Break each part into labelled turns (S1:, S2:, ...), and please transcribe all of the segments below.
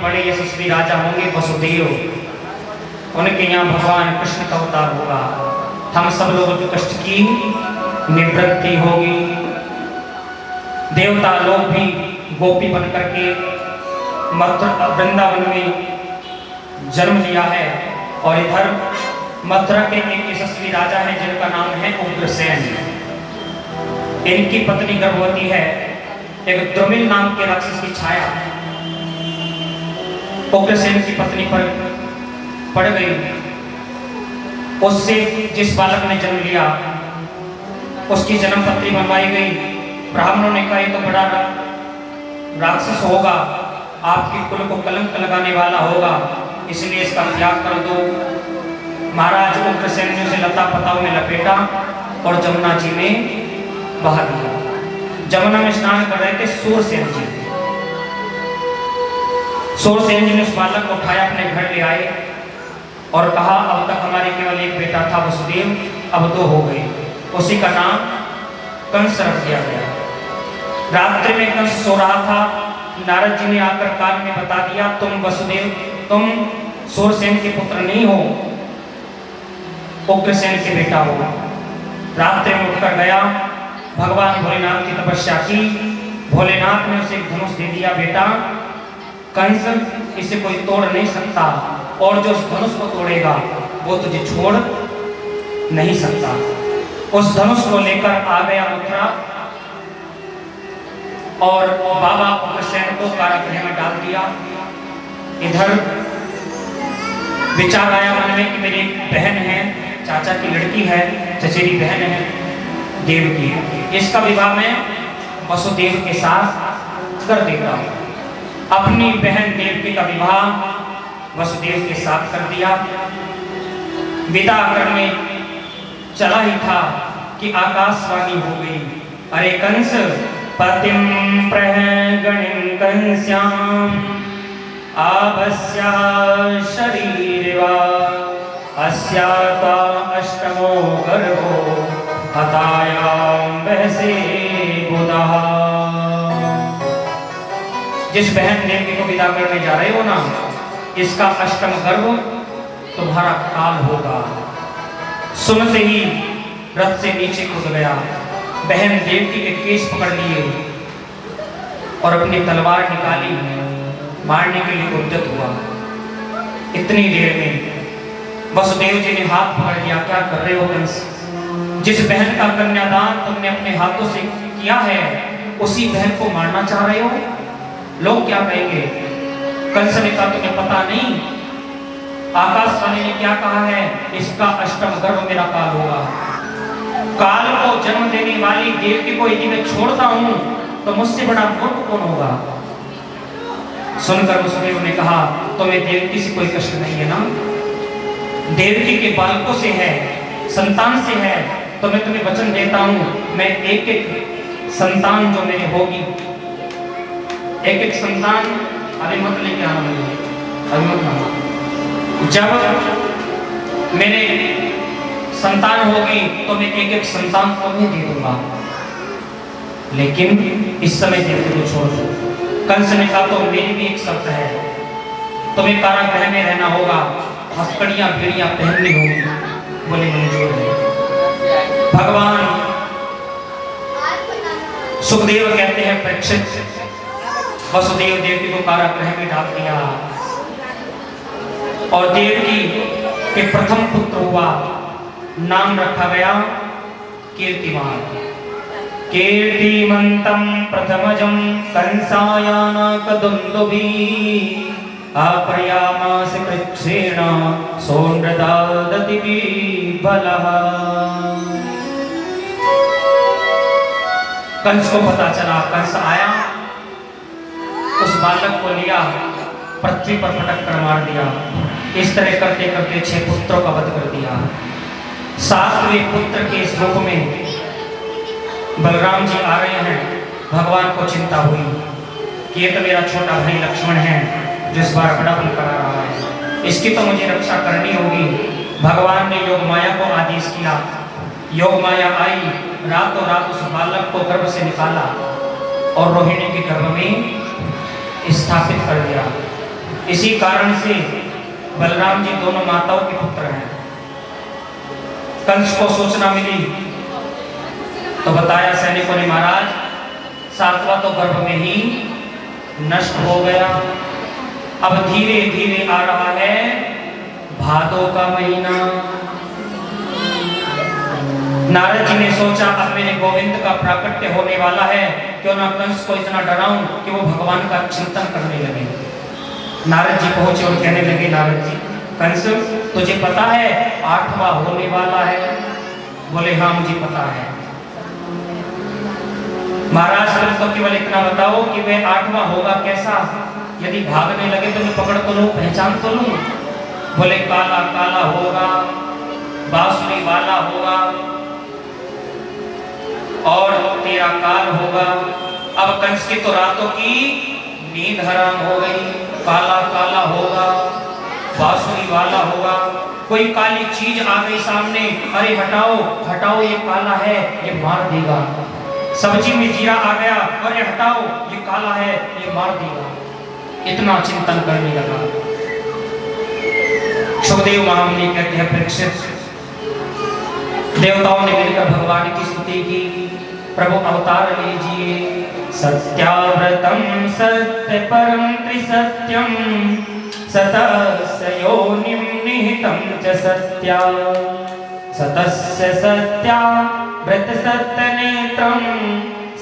S1: बड़े यशस्वी राजा होंगे वसुदेव, उनके यहाँ भगवान कृष्ण का अवतार होगा। हम सब लोगों के कष्ट की निवृत्ति होगी। देवता लोग भी गोपी बन करके मथुरा वृंदावन में जन्म लिया है। और इधर मथुरा के एक यशस्वी राजा है जिनका नाम है उग्रसेन। इनकी पत्नी गर्भवती है। एक द्रुमिल नाम के राक्षस की छाया उग्रसेन की पत्नी पर पड़ गई। उससे जिस बालक ने जन्म लिया उसकी जन्म पत्री बनवाई गई। ब्राह्मणों ने कहा तो बड़ा राक्षस होगा, आपके कुल को कलंक लगाने वाला होगा, इसलिए इसका त्याग कर दो। महाराज उग्रसेन ने उसे लता पताओं में लपेटा और जमुना जी में बहा दिया। जमुना में स्नान कर रहे थे सूरसेन जी। सूरसेन जी ने उस बालक को उठाया, अपने घर ले आए और कहा अब तक हमारे केवल एक बेटा था वसुदेव, अब दो हो गए। उसी का नाम कंस रख दिया गया। रात्रि में कंस सो रहा था। नारद जी ने आकर कान में बता दिया तुम वसुदेव, तुम सूरसेन के पुत्र नहीं हो, उग्रसेन के बेटा हो। रात्रि में उठकर गया, भगवान भोलेनाथ की तपस्या की। भोलेनाथ ने उसे एक धनुष दे दिया, बेटा कंस इसे कोई तोड़ नहीं सकता, और जो उस धनुष को तोड़ेगा वो तुझे छोड़ नहीं सकता। उस धनुष को लेकर आ गया मथुरा और बाबा उग्रसेन को कारागृह में डाल दिया। इधर विचार आया मन में कि मेरी बहन है, चाचा की लड़की है, चचेरी बहन है देवकी, इसका विवाह मैं वसुदेव के साथ कर देता हूँ। अपनी बहन देवकी का विवाह वसुदेव के साथ कर दिया। विदा करने चला ही था कि आकाशवाणी हो गई, अरे कंस पतिम प्रहगणिं कंस्याम आभस्या शरीरवा अस्याता अष्टमो गर्भो हतायाम वैसे बुधा। जिस बहन देवकी को विदा करने जा रहे हो ना, इसका अष्टम गर्भ तुम्हारा काल होगा। सुनते ही रथ से नीचे कूद गया। बहन देवकी के केस पकड़ लिए और अपनी तलवार निकाली, मारने के लिए उद्यत हुआ। इतनी देर में वसुदेव जी ने हाथ पकड़ लिया, क्या कर रहे हो कंस? जिस बहन का कन्यादान तुमने अपने हाथों से किया है उसी बहन को मारना चाह रहे हो? लोग क्या कहेंगे? कंस ने कहा तुम्हें पता नहीं, आकाशवाणी ने क्या कहा है, इसका अष्टम गर्भ मेरा काल होगा। काल को जन्म देने वाली देवकी को यदि मैं छोड़ता हूं तो मुझसे बड़ा मूर्ख कौन होगा? सुनकर वसुदेव ने कहा तुम्हें देवकी से कोई कष्ट नहीं है ना? देवकी के बालकों से है, संतान से है, तो मैं तुम्हें वचन देता हूं, मैं एक एक संतान जो मेरी होगी, एक एक संतान, अरे मत लेके आना मुझे, अरे मत आना। जब मेरे संतान होगी तो मैं एक एक संतान तुम्हें दे दूंगा, लेकिन इस समय देवकी को छोड़ दो। कंस ने कहा तो मेरी भी एक शर्त है, तुम्हें कारागृह में रहना होगा, हथकड़ियां बेड़ियां पहननी होगी। बोले मंजूर है। भगवान सुखदेव कहते हैं परीक्षित, वसुदेव देवकी को कारागृह में डाल दिया और देवकी के प्रथम पुत्र हुआ, नाम रखा गया कीर्तिमान। कीर्तिमन्तं प्रथमजं कंसायानाकदुन्दुभी आप्रयामास कृच्छ्रेण सोनृदादति बलः। कंस को पता चला, कंस आया, उस बालक को लिया, पृथ्वी पर पटक कर मार दिया। इस तरह करते करते 6 पुत्रों का वध कर दिया। 7वें पुत्र के इस रूप में बलराम जी आ रहे हैं। भगवान को चिंता हुई कि ये तो मेरा छोटा भाई लक्ष्मण है जो इस बार बड़ा बल करा रहा है, इसकी तो मुझे रक्षा करनी होगी। भगवान ने योग माया को आदेश किया, योग माया आई, रातों रात उस बालक को गर्भ से निकाला और रोहिणी के गर्भ में स्थापित कर दिया। इसी कारण से बलराम जी दोनों माताओं के पुत्र हैं। कंस को सूचना मिली तो बताया सैनिकों ने, महाराज सातवां तो गर्भ में ही नष्ट हो गया। अब धीरे धीरे आ रहा है भादों का महीना। नारद जी ने सोचा अब मेरे गोविंद का प्राकट्य होने वाला है, क्यों ना कंस को इतना डराऊं कि वो भगवान का चिंतन करने लगे। नारद जी पहुंचे और कहने लगे, नारद जी कंस तुझे पता है 8वां होने वाला है? बोले हाँ मुझे पता है। महाराज तुम तो केवल इतना बताओ कि वह 8वां होगा कैसा? यदि भागने लगे तो मैं पकड़ तो लूं, पहचान तो लूं। बोले काला काला होगा, बांसुरी वाला होगा और तेरा काल होगा। अब कंस की तो रातों की नींद हराम हो गई। काला काला होगा, बांसुरी वाला होगा, कोई काली चीज आ गई सामने, अरे हटाओ हटाओ ये काला है, ये मार देगा। सब्जी में जीरा आ गया, अरे हटाओ ये काला है, ये मार देगा। इतना चिंतन करने लगा। सुखदेव महामुनि कहते हैं, परीक्षित देवताओं ने मिलकर भगवान की स्तुति की, प्रभु अवतार लीजिए। सत्याव्रतम सत्य परम त्रिसत्यम सतस्य योनिम निहितं च सत्या सतस्य सत्या व्रत सत्य नेत्रम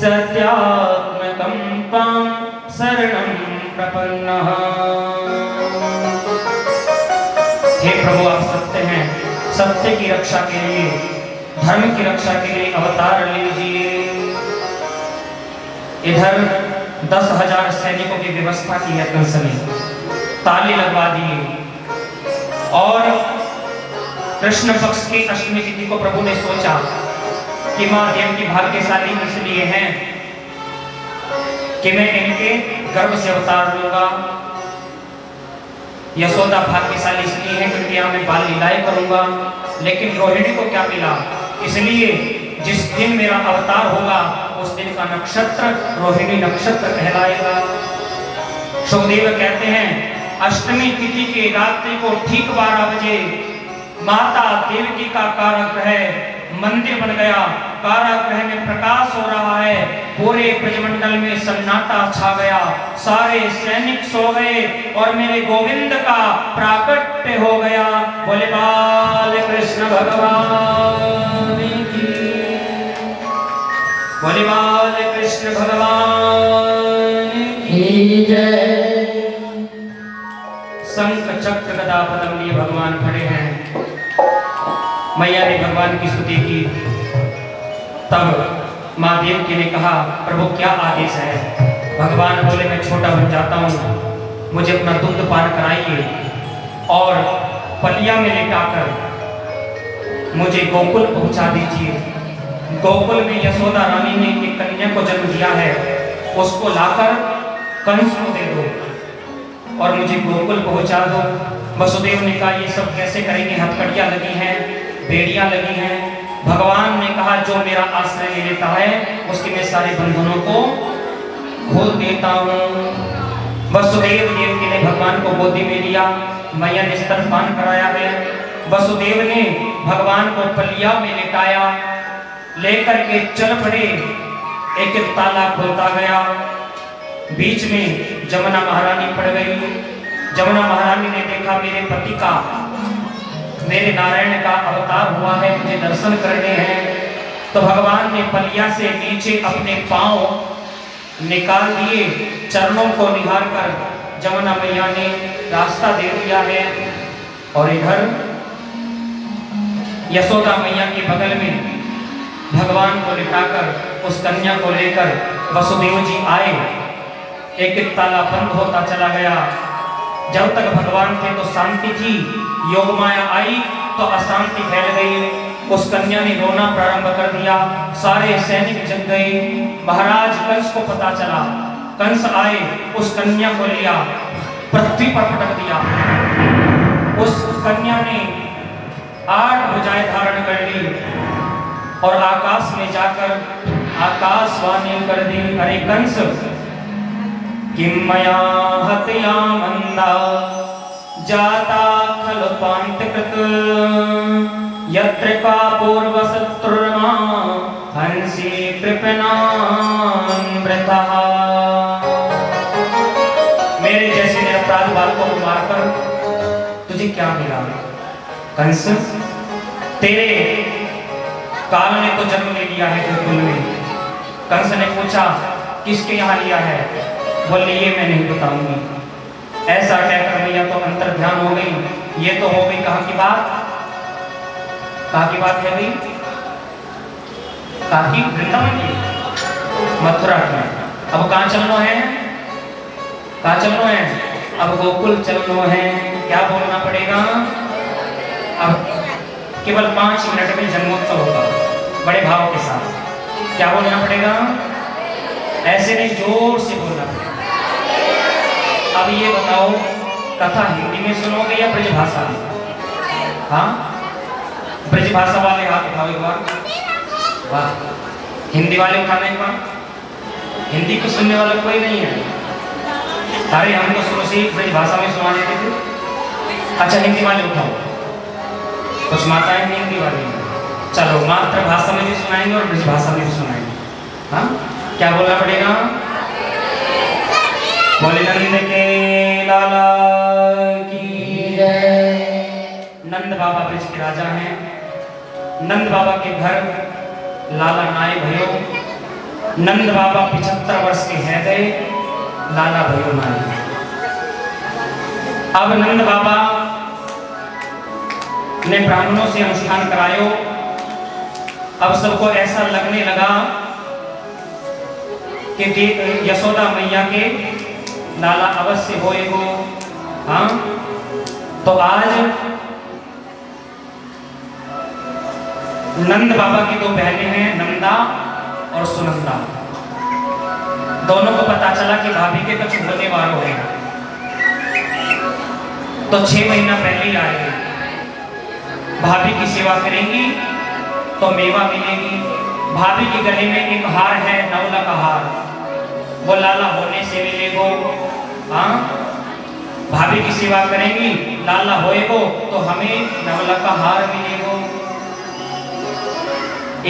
S1: सत्यात्मकं त्वां शरणं प्रपन्नः। हे प्रभु आप सत्य हैं, सत्य की रक्षा के लिए, धर्म की रक्षा के लिए अवतार लीजिए। इधर 10,000 सैनिकों की व्यवस्था की है कंस ने, ताले लगवा दिए और कृष्ण पक्ष की अष्टमी तिथि को प्रभु ने सोचा कि मां देव की भाग्यशाली इसलिए हैं कि मैं इनके गर्भ से अवतार लूंगा। यशोदा भाग्यशाली इसलिए है क्योंकि यहाँ मैं बाल लीलाएं करूंगा। लेकिन रोहिणी को क्या मिला? इसलिए जिस दिन मेरा अवतार होगा उस दिन का नक्षत्र रोहिणी नक्षत्र कहलाएगा। सुखदेव कहते हैं अष्टमी तिथि के रात्रि को ठीक 12 बजे माता देवकी का कारागृह मंदिर बन गया। कारागृह में प्रकाश हो रहा है, पूरे ब्रजमंडल में सन्नाटा छा गया, सारे सैनिक सो गए और मेरे गोविंद का प्राकट्य हो गया। बोले बाल कृष्ण भगवान की, बोले बाल कृष्ण भगवान की जय। शंख चक्र गदा पद्म लिए भगवान खड़े हैं। मैया ने भगवान की स्तुति की। तब माँ देवकी ने कहा, प्रभु क्या आदेश है? भगवान बोले, मैं छोटा बन जाता हूँ, मुझे अपना दुग्ध पान कराइए और पलिया में लेटाकर मुझे गोकुल पहुँचा दीजिए। गोकुल में यशोदा रानी ने एक कन्या को जन्म दिया है, उसको लाकर कंस को दे दो और मुझे गोकुल पहुँचा दो। वसुदेव ने कहा, ये सब कैसे करेंगे? हथकड़ियाँ लगी हैं, बेड़ियां लगी हैं। भगवान ने कहा, जो मेरा आश्रय ले लेता है उसके मैं सारे बंधनों को खोल देता हूँ। वसुदेव देवकी ने भगवान को गोदी में लिया, मैया ने स्तनपान कराया है। वसुदेव ने भगवान को पलिया में लेटाया, लेकर के चल पड़े। एक एक ताला खोलता गया। बीच में जमुना महारानी पड़ गई। जमुना महारानी ने देखा, मेरे पति का, मेरे नारायण का अवतार हुआ है, मुझे दर्शन करने हैं। तो भगवान ने पलिया से नीचे अपने पांव निकाल दिए, चरणों को निहार कर जमुना मैया ने रास्ता दे दिया है। और इधर यशोदा मैया के बगल में भगवान को लिटाकर उस कन्या को लेकर वसुदेव जी आए। एक एक ताला बंद होता चला गया। जब तक भगवान थे तो शांति थी, योग माया आई तो अशांति फैल गई। उस कन्या ने रोना प्रारंभ कर दिया। सारे सैनिक जग गए। महाराज कंस को पता चला। कंस आए, उस कन्या को लिया, पृथ्वी पर पटक दिया। उस कन्या ने 8 भुजाएं धारण कर ली और आकाश में जाकर आकाशवाणी कर दी, अरे कंस किम मया हत्यामं नंदा जाता खलु पांतकृत यत्र का पूर्व शत्रुर्मा हंसी कृपणामृता। मेरे जैसे निरपराध बालकों को मारकर तुझे क्या मिला कंस? तेरे काल ने तो जन्म ले लिया है गोकुल में। कंस ने पूछा किसके यहाँ लिया है? बोले ये मैं नहीं बताऊंगी। ऐसा कहकर मैया तो अंतर ध्यान हो गई। ये तो हो गई कहाँ की बात? कहाँ की बात है भाई? कहाँ की? वृंदावन की, मथुरा की। अब कहाँ चलना है? कहाँ चलना है? अब गोकुल चलना है। क्या बोलना पड़ेगा? अब केवल 5 मिनट में जन्मोत्सव होगा बड़े भाव के साथ। क्या बोलना पड़ेगा? ऐसे नहीं, जोर से बोलना पड़ेगा। अब ये बताओ, कथा हिंदी में सुनोगे या ब्रज भाषा में? हाँ, ब्रज भाषा वाले हाथ उठाओ एक बार। वाह, हिंदी वाले उठाने एक बार। हिंदी को सुनने वाला कोई नहीं है। अरे हमको शुरू से ब्रज भाषा में सुना देते थे। अच्छा, हिंदी वाले उठाओ। कुछ माताएं हिंदी वाली हैं। चलो, मातृभाषा में भी सुनाएंगे और ब्रज भाषा में भी सुनाएंगे। हाँ, क्या बोलना पड़ेगा? बोले नंद के लाला की जय। नंद बाबा ब्रज के राजा हैं। नंद बाबा के घर लाला नाए भयो। नंद बाबा 75 वर्ष के हैं गए, लाला भयो नाए। अब नंद बाबा ने ब्राह्मणों से अनुष्ठान करायो। अब सबको ऐसा लगने लगा कि यशोदा मैया के लाला अवश्य होएगो। हाँ, तो आज नंद बाबा की 2 बहनें हैं, नंदा और सुनंदा। दोनों को पता चला कि भाभी के कुछ होने वालों हैं, तो 6 महीना पहले ही आएंगे। भाभी की सेवा करेंगी तो मेवा मिलेगी। भाभी के गले में एक हार है, नवला का हार, वो लाला होने से मिलेगो। हाँ, भाभी की सेवा करेंगी, लाला होएगो तो हमें नवला का हार मिलेगो।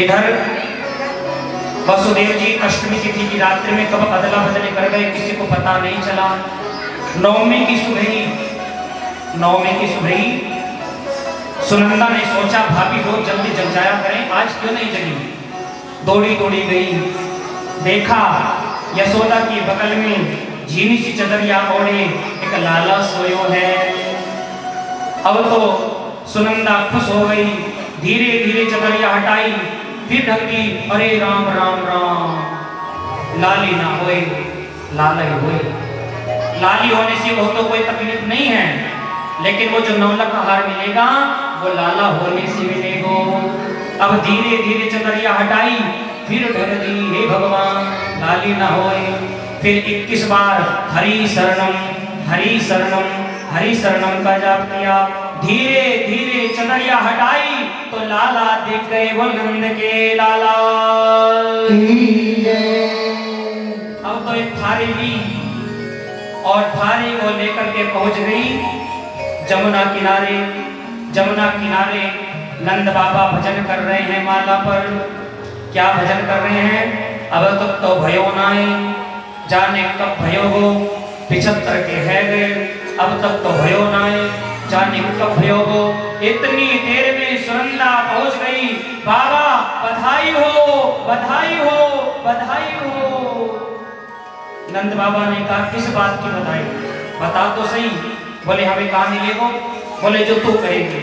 S1: इधर वसुदेव जी अष्टमी तिथि की रात्रि में कब अदला बदले कर गए किसी को पता नहीं चला। नवमी की सुबह सुनंदा ने सोचा भाभी रोज जल्दी जग जाया करें, आज क्यों नहीं जगी। दौड़ी दौड़ी गई, देखा यशोदा की बगल में झीनी सी चदरिया ओढ़े एक लाला सोयो है। अब तो सुनंदा खुश हो गई, धीरे धीरे चदरिया हटाई, फिर ढक दी। अरे राम राम राम, लाली ना होए, लाला ही होए। लाली होने से वो तो कोई तकलीफ नहीं है, लेकिन वो जो नवला का हार मिलेगा वो लाला होने से मिलेगा। अब धीरे धीरे चदरिया हटाई, फिर ढक दी। हे भगवान, लाली ना होए। फिर 21 बार हरि शरणम हरि शरणम हरि शरणम का जाप किया। धीरे धीरे चदरिया हटाई तो लाला दिख गए, वो नंद के लाला। अब तो एक थारी ली और थारी वो लेकर के पहुंच गई जमुना किनारे। जमुना किनारे नंद बाबा भजन कर रहे हैं माला पर। क्या भजन कर रहे हैं? अब तक तो भयो नाए, जाने कब भयो हो। 75 के है गए, अब तक तो भयो नाए, जाने कब भयो हो। इतनी देर में सुनंदा पहुंच गई। बाबा बधाई हो, बधाई हो, बधाई हो। नंद बाबा ने कहा किस बात की बधाई? बता तो सही। बोले हमें कहाँ मिलेगो? बोले जो तू कहेगी।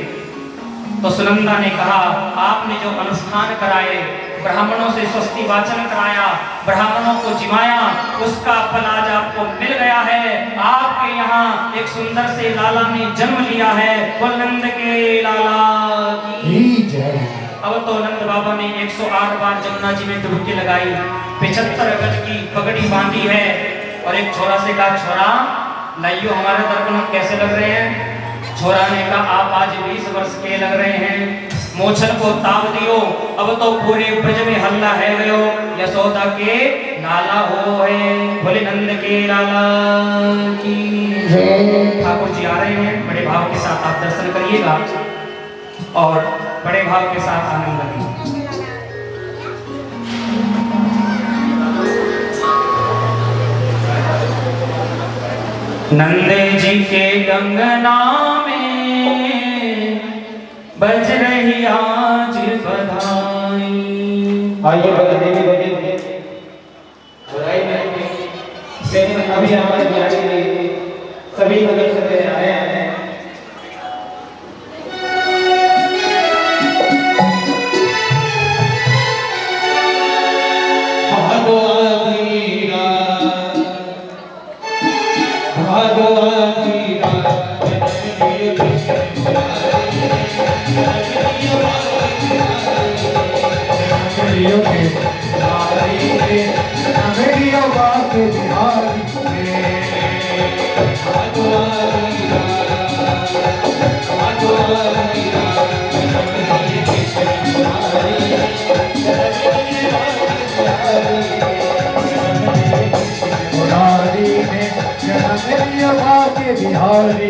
S1: तो सुनंदा ने कहा आपने जो अनुष्ठान कराए, ब्राह्मणों से स्वस्ति वाचन कराया, ब्राह्मणों को जिमाया, उसका फल आज आपको मिल गया है। आपके यहाँ एक सुंदर से लाला ने जन्म लिया है। बोल नंद के लाला की जय। अब तो नंद बाबा ने 108 बार जमुना जी में डुबकी लगाई, 75 गज की पगड़ी बांधी है और एक छोरा से कहा छोरा लाइयो हमारे दर्पण कैसे लग रहे हैं। छोरा ने कहा आप आज 20 वर्ष के लग रहे हैं, मोछन को ताव दियो, अब तो पूरे ब्रज में हल्ला है गयो, यशोदा के लाला हो है, बोले नंद के लाला की जय। ठाकुर जी आ रहे हैं, बड़े भाव के साथ आप दर्शन करिएगा और बड़े भाव के साथ आनंद लीजिए। नंद जी के गंगना बज रही आज बधाई।
S2: आइए देवी बजे बधाई नहीं अभी हमारे बिहारी सभी नगर से आए हैं। बिहारी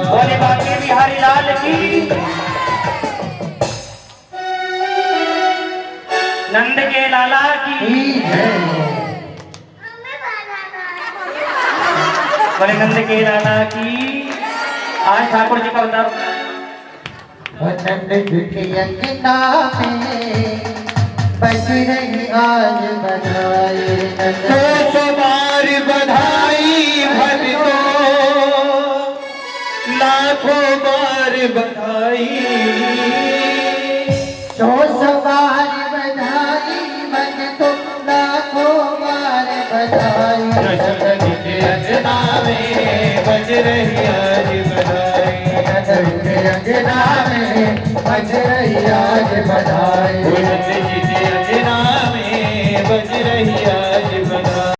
S1: बोले बाके बिहारी लाल की, नंद के लाला की, बोले नंद के लाला की। आज ठाकुर जी का अवतार
S3: नंद के अंगना में बज रही आज बधाई।
S2: सौ बार बधाई भक्तों, लाखों बार बधाई।
S3: 100 बार बधाई मन तो लाखों बार बधाई।
S2: नंद के अंगना में बज रही आज बधाई।
S3: नंद के अंगना में बज रही आज बधाई।
S2: नंद जी